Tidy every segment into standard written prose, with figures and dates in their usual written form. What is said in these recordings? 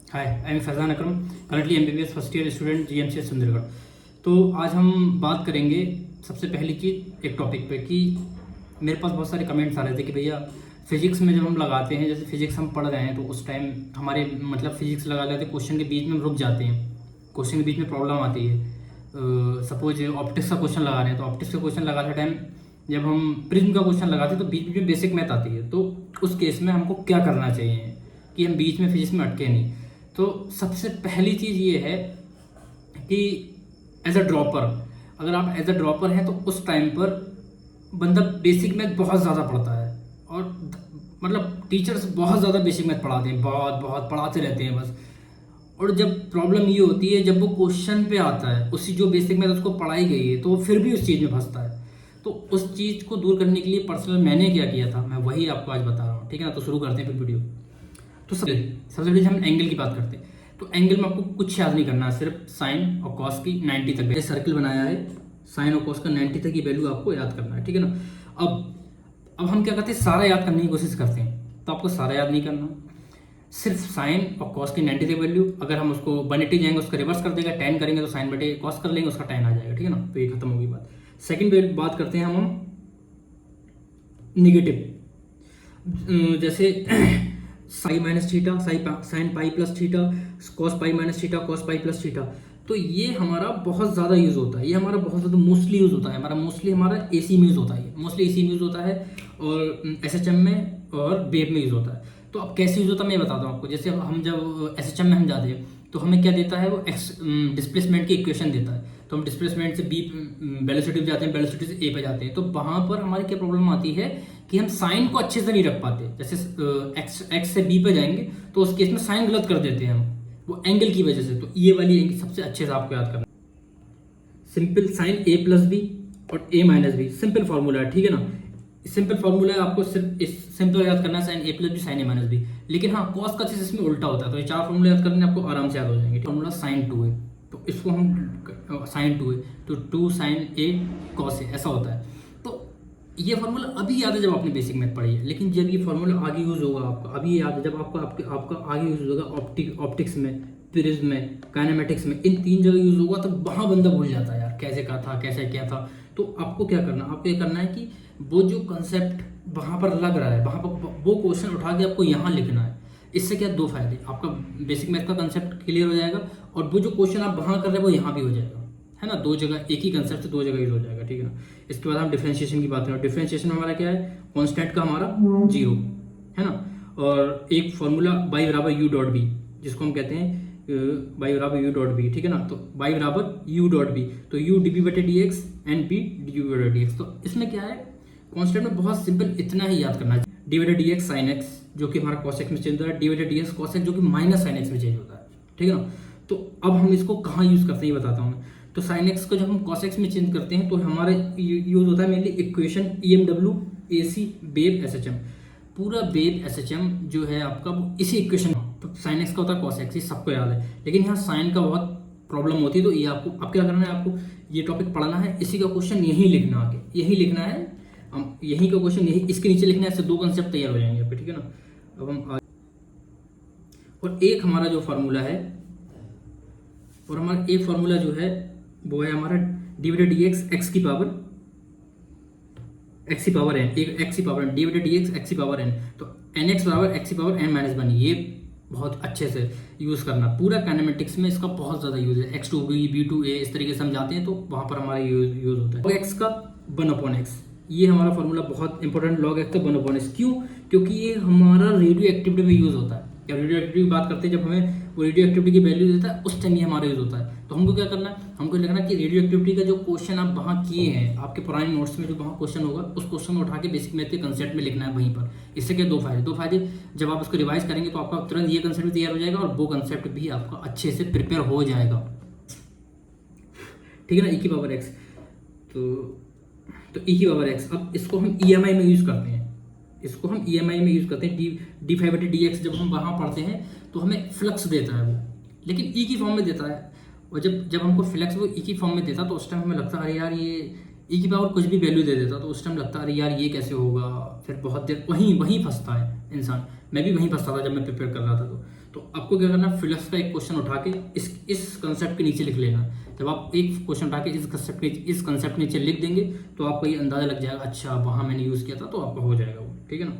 Hi, I am Faizan Akram, currently MBBS first year student GMCS Sundargarh. तो आज हम बात करेंगे सबसे पहली चीज़ एक टॉपिक पे कि मेरे पास बहुत सारे कमेंट्स आ रहे थे कि भैया फिजिक्स में जब हम लगाते हैं, जैसे फिजिक्स हम पढ़ रहे हैं तो उस टाइम हमारे मतलब फिजिक्स लगा लेते हैं, क्वेश्चन के बीच में हम रुक जाते हैं, क्वेश्चन के बीच में प्रॉब्लम आती है। सपोज ऑप्टिक्स का क्वेश्चन लगा रहे हैं तो ऑप्टिक्स का क्वेश्चन लगाते टाइम जब हम प्रिज्म का क्वेश्चन लगाते हैं तो बीच में बेसिक मैथ आती है। तो उस केस में हमको क्या करना चाहिए कि हम बीच में फिजिक्स में अटके नहीं। तो सबसे पहली चीज़ ये है कि एज अ ड्रॉपर, अगर आप एज अ ड्रॉपर हैं तो उस टाइम पर बंदा बेसिक मैथ बहुत ज़्यादा पढ़ता है और मतलब टीचर्स बहुत ज़्यादा बेसिक मैथ पढ़ाते हैं, बहुत बहुत पढ़ाते रहते हैं बस। और जब प्रॉब्लम ये होती है जब वो क्वेश्चन पे आता है उसी जो बेसिक मैथ उसको पढ़ाई गई है तो वो फिर भी उस चीज़ में फंसता है। तो उस चीज़ को दूर करने के लिए पर्सनल मैंने क्या किया था, मैं वही आपको आज बता रहा हूँ, ठीक है ना। तो शुरू करते हैं फिर वीडियो। तो सबसे पहले हम एंगल की बात करते हैं। तो एंगल में आपको कुछ याद नहीं करना है, सिर्फ साइन और कॉस की 90 तक सर्कल बनाया है, साइन और कॉस का 90 तक की वैल्यू आपको याद करना है, ठीक है ना। अब हम क्या करते हैं, सारा याद करने की कोशिश करते हैं। तो आपको सारा याद नहीं करना, सिर्फ साइन और कॉस की 90 तक वैल्यू। अगर हम उसको 180 जाएंगे उसका रिवर्स कर देगा, tan करेंगे तो साइन बटे कॉस कर लेंगे, उसका tan आ जाएगा, ठीक है ना। तो ये खत्म होगी बात। सेकंड बात करते हैं हम निगेटिव, जैसे Sai minus theta, sine pi plus theta, cos pi minus theta, cos pi plus theta. तो ये हमारा बहुत ज़्यादा यूज़ होता है, ये हमारा बहुत ज़्यादा मोस्टली यूज़ होता है, हमारा एसी में यूज़ होता है, मोस्टली एसी में यूज़ होता है और एसएचएम में और वेब में यूज़ होता है। तो अब कैसे यूज़ होता है मैं बताता हूँ आपको। जैसे हम जब एसएचएम में हम जाते हैं तो हमें क्या देता है, वो डिस्प्लेसमेंट की इक्वेशन देता है। तो हम डिस्प्लेसमेंट से बी वेलोसिटी पे जाते हैं, वेलोसिटी से ए पे जाते हैं। तो वहाँ पर हमारी क्या प्रॉब्लम आती है कि हम साइन को अच्छे से नहीं रख पाते। जैसे एक्स से बी पे जाएंगे तो उस केस में साइन गलत कर देते हैं हम, वो एंगल की वजह से। तो ये वाली एंगल सबसे अच्छे से आपको याद करना। सिंपल साइन ए प्लस बी और ए माइनस बी, सिंपल फॉर्मूला है, ठीक है ना। सिंपल फॉर्मूला है, आपको सिर्फ इस सिंपल याद करना है, साइन ए प्लस बी साइन ए माइनस बी। लेकिन हाँ, कॉस का चीज इसमें उल्टा होता है, तो ये चार फॉर्मूला याद करने आपको आराम से याद हो जाएंगे। फॉर्मूला साइन 2 है तो इसको हम साइन 2 है तो 2 साइन ए कॉस ए, ऐसा होता है। तो ये फॉर्मूला अभी याद है जब आपने बेसिक मैथ पढ़ी है, लेकिन जब ये फॉर्मूला आगे यूज होगा आपका, अभी याद है जब आपका आगे यूज होगा ऑप्टिक्स में, प्रिज्म में, काइनेमेटिक्स में, इन तीन जगह यूज होगा तो वहाँ बंदा भूल जाता है यार कैसे कहा था, कैसे क्या था। तो आपको क्या करना, आपको ये करना है कि वो जो कंसेप्ट वहाँ पर लग रहा है वहाँ पर वो क्वेश्चन उठा के आपको यहाँ लिखना है। इससे क्या दो फायदे, आपका बेसिक मैथ का कंसेप्ट क्लियर हो जाएगा और वो जो क्वेश्चन आप वहाँ कर रहे हैं वो यहाँ भी हो जाएगा, है ना। दो जगह एक ही कंसेप्ट से दो जगह यूज हो जाएगा, ठीक है ना। इसके बाद हम डिफरेंशिएशन की बात करें। डिफरेंशिएशन में हमारा क्या है, कॉन्स्टेंट का हमारा 0 है ना, और एक फॉर्मूला y बराबर यू डॉट बी, जिसको हम कहते हैं y बराबर यू डॉट बी, ठीक है ना। तो y बराबर यू डॉट बी, तो u डी बी बटे d x and b d b बटे डी एक्स। तो इसमें क्या है, कॉन्स्टेंट में बहुत सिंपल इतना ही याद करना है, डी बटे डी एक्स साइन एक्स जो कि हमारा कॉस एक्स में चेंज होता है, डी बटे डी एक्स कॉस एक्स जो कि माइनस साइन एक्स में चेंज होता है, ठीक है ना। तो अब हम इसको कहाँ यूज करते हैं ये बताता हूँ मैं। तो साइन एक्स को जब हम कॉस एक्स में चेंज करते हैं तो हमारे यूज होता है mainly equation EMW AC wave SHM। पूरा वेव SHM जो है आपका वो इसी इक्वेशन, तो साइन एक्स का होता है कॉस एक्स, ये सबको याद है। लेकिन यहाँ साइन का बहुत प्रॉब्लम होती है, तो ये आपको अब क्या करना है, आपको ये टॉपिक पढ़ना है, इसी का क्वेश्चन यहीं लिखना, आगे यहीं लिखना है, यहीं का क्वेश्चन यही इसके नीचे लिखना है, इससे दो कंसेप्ट तैयार हो जाएंगे आपके, ठीक है ना। अब हम और एक हमारा जो फार्मूला है, और हमारा एक फार्मूला जो है वो है हमारा डी बटे डी एक्स एक्स की पावर एन, एक्स की पावर एन, डी बटे डी एक्स एक्स की पावर एन। तो एन एक्स बराबर एक्स की पावर एन माइनस वन, ये बहुत अच्छे से यूज़ करना। पूरा काइनेमेटिक्स में इसका बहुत ज़्यादा यूज़ है, X to B B to A इस तरीके से हम जाते हैं तो वहाँ पर हमारा यूज़ होता है। तो एक्स का 1/x, ये हमारा फॉर्मूला बहुत इंपॉर्टेंट, log x का 1/s। क्यों, क्योंकि ये हमारा रेडियो एक्टिविटी में यूज़ होता है। या रेडियो एक्टिविटी की बात करते हैं, जब हमें वो रेडियो एक्टिविटी की वैल्यू देता है उस टाइम ये हमारा यूज़ होता है। तो हमको क्या करना है, हमको लिखना कि रेडियो एक्टिविटी का जो क्वेश्चन आप वहाँ किए हैं आपके पुराने नोट्स में, जो वहाँ क्वेश्चन होगा उस क्वेश्चन को उठा के बेसिक मैथ के कंसेप्ट में लिखना है वहीं पर। इससे क्या दो फायदे, जब आप उसको रिवाइज करेंगे तो आपका तुरंत ये कंसेप्ट भी तैयार हो जाएगा और वो कंसेप्ट भी आपका अच्छे से प्रिपेयर हो जाएगा, ठीक है ना। e की पावर x, तो e की पावर x, अब इसको हम EMI में यूज़ करते हैं, इसको हम EMI में यूज़ करते हैं। डी फाइव बटे डी एक्स जब हम वहाँ पढ़ते हैं तो हमें फ्लक्स देता है वो, लेकिन ई की फॉर्म में देता है। और जब हमको फ्लक्स वो ई की फॉर्म में देता तो उस टाइम हमें लगता है अरे यार ये ई की पावर कुछ भी वैल्यू दे देता, तो उस टाइम लगता है अरे यार ये कैसे होगा, फिर बहुत देर वहीं फंसता है इंसान। मैं भी वहीं फंसता था जब मैं प्रिपेयर कर रहा था। तो आपको क्या करना है, फिलहाल का एक क्वेश्चन उठा के इस कंसेप्ट के नीचे लिख लेना। जब आप एक क्वेश्चन उठा के इस कंसेप्ट के नीचे लिख देंगे तो आपको ये अंदाजा लग जाएगा, अच्छा वहाँ मैंने यूज़ किया था, तो आपका हो जाएगा वो, ठीक है ना।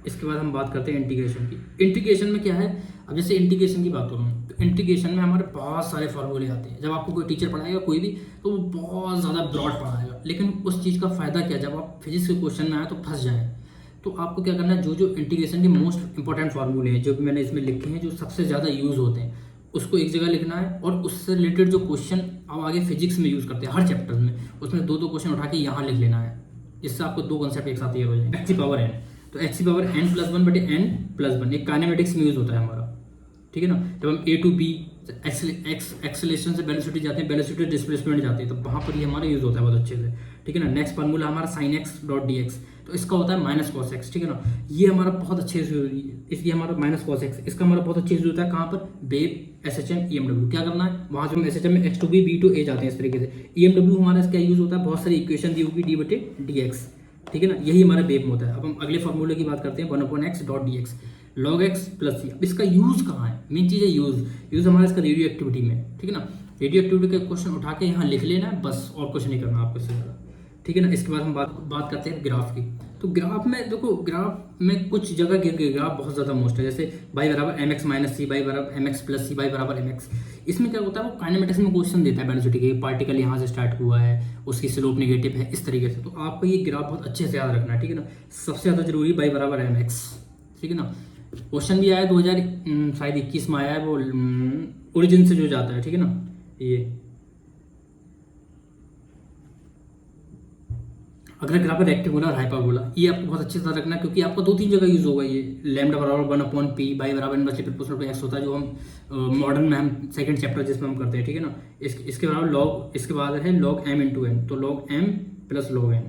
इसके बाद हम बात करते हैं इंटीग्रेशन की। इंटीग्रेशन में क्या है, अब जैसे इंटीग्रेशन की बात करूँ तो इंटीग्रेशन में हमारे बहुत सारे फार्मूले आते हैं। जब आपको कोई टीचर पढ़ाएगा कोई भी, तो वो बहुत ज़्यादा ब्रॉड पढ़ाएगा, लेकिन उस चीज़ का फ़ायदा क्या, जब आप फिजिक्स के क्वेश्चन में आए तो फंस जाए। तो आपको क्या करना है, जो जो इंटीग्रेशन के मोस्ट इंपॉर्टेंट फार्मूले हैं जो भी मैंने इसमें लिखे हैं, जो सबसे ज़्यादा यूज़ होते हैं, उसको एक जगह लिखना है, और उससे रिलेटेड जो क्वेश्चन आप आगे फिजिक्स में यूज़ करते हैं हर चैप्टर में, उसमें दो दो क्वेश्चन उठा के यहाँ लिख लेना है, जिससे आपको दो कंसेप्ट एक साथ ये हो जाए। एक्स की पावर एन, तो एक्स की पावर एन प्लस वन बटे एन प्लस वन, एक काइनेमेटिक्स में यूज़ होता है हमारा, ठीक है ना। जब हम ए टू बी एक्सेलेरेशन से वेलोसिटी जाते हैं, वेलोसिटी डिस्प्लेसमेंट जाते हैं, तो वहाँ पर ये हमारा यूज़ होता है बहुत अच्छे से, ठीक है ना। नेक्स्ट फार्मूला हमारा sine x dot D x, तो इसका होता है माइनस कॉस एक्स, ठीक है ना। ये हमारा बहुत अच्छे से, इसलिए हमारा माइनस कॉस एक्स, इसका हमारा बहुत अच्छे से होता है कहाँ पर, बेब S H M E M W. क्या करना है, वहाँ से हम एस एच एम में X to B B to A जाते हैं इस तरीके से। ई एम डब्ल्यू हमारा इसका यूज़ होता है, बहुत सारी इक्वेशन दी होगी डी बटे डी एक्स, ठीक है ना, यही हमारा बेब में होता है। अब हम अगले फार्मूले की बात करते हैं, one upon X dot D X log X plus C. अब इसका यूज़ कहाँ है, मेन चीज़ है यूज़ हमारा इसका रेडियो एक्टिविटी में, ठीक है ना। रेडियो एक्टिविटी का क्वेश्चन उठा के यहाँ लिख लेना है बस, और कुछ नहीं करना आपको इससे ज़्यादा, ठीक है ना। इसके बाद हम बात करते हैं ग्राफ की। तो ग्राफ में देखो, ग्राफ में कुछ जगह ग्राफ बहुत ज़्यादा मोस्ट है, जैसे बाई बराबर M X minus C, Y बराबर M X plus C, Y बराबर एम एक्स। इसमें क्या होता है, वो काइनेमेटिक्स में क्वेश्चन देता है वेलोसिटी के, पार्टिकल यहाँ से स्टार्ट हुआ है, उसकी स्लोप नेगेटिव है, इस तरीके से। तो आपको ये ग्राफ बहुत अच्छे से याद रखना है, ठीक है ना। सबसे ज़्यादा जरूरी बाई बराबर एम एक्स, ठीक है ना। क्वेश्चन भी आया 2021 में आया है, वो ओरिजिन से जो जाता है, ठीक है ना। ये अगर ग्राफ रेक्टेंगुलर और हाइपरबोला, ये आपको बहुत अच्छे से रखना है, क्योंकि आपको दो तीन जगह यूज होगा ये। लैम्डा बराबर वन अपॉन पी, बाई बराबर इनवर्सली प्रोपोर्शनल टू एक्स होता है, जो हम मॉडर्न में हम सेकंड चैप्टर जिसमें हम करते हैं, ठीक है ना। इसके बराबर लॉग, इसके बाद है लॉग एम इंटू एन, तो log m plus log N,